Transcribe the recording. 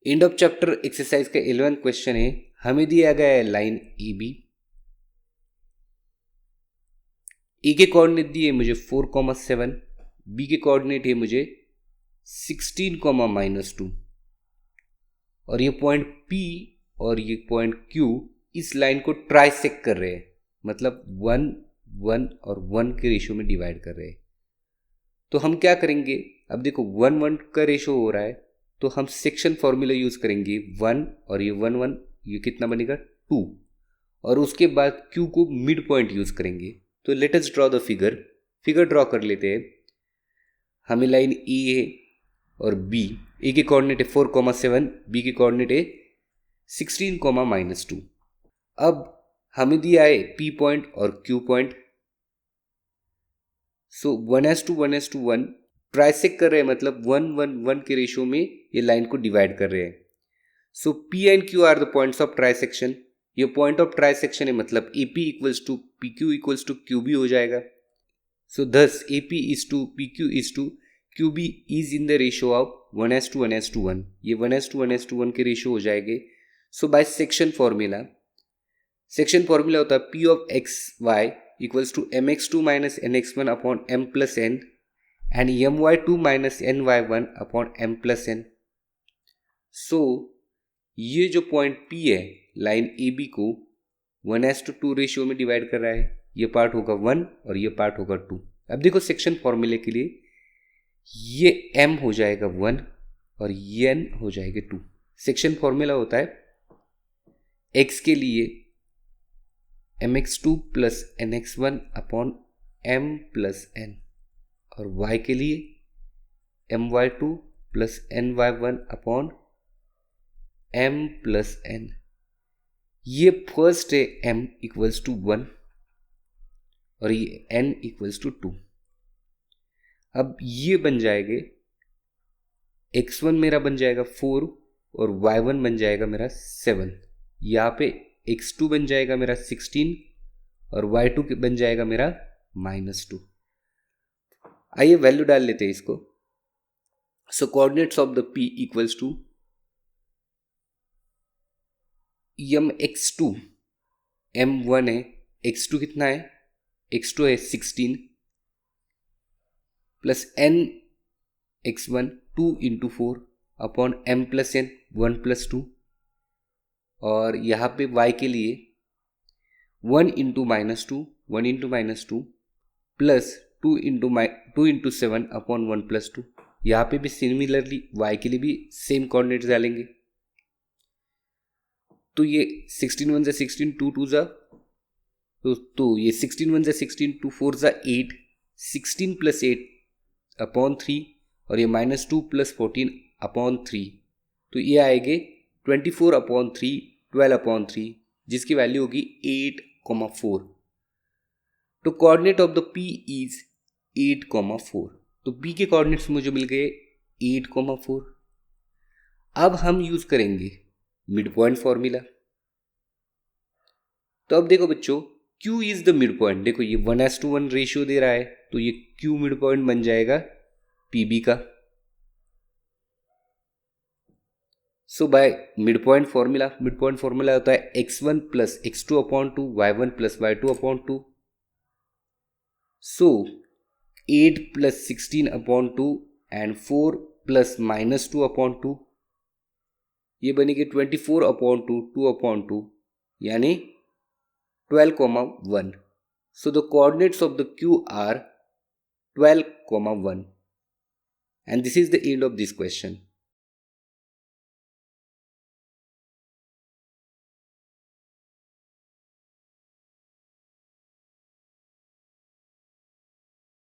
End of chapter exercise का 11th question है। हमें दिया गया है लाइन ए बी, ए के कोऑर्डिनेट दिए मुझे 4,7, बी के कोऑर्डिनेट है मुझे 16,-2 और ये पॉइंट P और ये पॉइंट Q इस लाइन को ट्राइसेक्ट कर रहे हैं, मतलब 1 1 और 1 के रेशियो में डिवाइड कर रहे हैं। तो हम क्या करेंगे, अब देखो 1 1 का रेशियो हो रहा है तो हम सेक्शन फॉर्मूला यूज करेंगे 1 और ये 1 1, ये कितना बनेगा 2 और उसके बाद Q को मिड पॉइंट यूज करेंगे। तो let us draw the figure draw कर लेते हैं। हमें लाइन ए है और बी, ए के कोऑर्डिनेट है 4,7, बी के कोऑर्डिनेट है 16,-2। अब हमें दिया है P पॉइंट और Q पॉइंट, सो 1:1:1 ट्राइसेक्ट कर रहे हैं, मतलब 1 1 1 के रेशियो में ये लाइन को डिवाइड कर रहे हैं। So P and Q are the points of trisection. ये पॉइंट ऑफ ट्राइसेक्शन है, मतलब AP equals to PQ equals to QB हो जाएगा। सो thus AP is to PQ is to QB is in the ratio of 1:1:1। ये 1:1:1 के ratio हो जाएंगे। सो by section formula होता है P of XY equals to mx2 minus nx1 upon m plus n and my2 minus ny1 upon m plus n। सो ये जो point P है line AB को 1:2 रेशियो में डिवाइड कर रहा है, ये पार्ट होगा 1 और ये पार्ट होगा 2। अब देखो सेक्शन फॉर्मूले के लिए ये m हो जाएगा 1 और ये n हो जाएगा 2। सेक्शन फॉर्मूला होता है x के लिए mx2 plus nx1 upon m plus n और y के लिए my2 plus ny1 upon m plus n। ये फर्स्ट है m इक्वल्स टू 1 और ये n इक्वल्स टू 2। अब ये बन जाएंगे x1 मेरा बन जाएगा 4 और y1 बन जाएगा मेरा 7। यहाँ पे x2 बन जाएगा मेरा 16 और y2 बन जाएगा मेरा -2। आइए वैल्यू डाल लेते हैं इसको। So coordinates of the P equals to mx2, m1 है, x2 कितना है, x2 है 16 plus n x1 2 into 4 upon m plus n 1 plus 2 और यहाँ पे y के लिए 1 into -2 plus 2 into 7 upon 1 plus 2। यहाँ पे भी सिमिलरली y के लिए भी सेम कोऑर्डिनेट्स डालेंगे। तो ये 16 1 16 2 2 तो ये 16 1 16 2 4 8, 16 प्लस 8 अपॉन 3 और ये -2 प्लस 14 अपॉन 3। तो ये आएंगे 24 अपॉन 3 12 अपॉन 3 जिसकी वैल्यू होगी 8,4। तो coordinate of the P is 8,4। तो P के कोऑर्डिनेट्स मुझे मिल गए 8,4। अब हम यूज करेंगे मिड पॉइंट फॉर्मूला। तो अब देखो बच्चों, Q is the mid point. देखो ये 1:1 रेशियो दे रहा है तो ये Q मिड पॉइंट बन जाएगा PB का। सो बाय मिड पॉइंट फॉर्मूला होता है x1 plus x2 upon 2 y1 plus y2 upon 2। So 8 plus 16 upon 2 and 4 plus -2 upon 2, ये बनेगी 24 अपॉन 2 2 अपॉन 2 यानी 12,1। So the coordinates of the Q are 12,1 and this is the end of this question.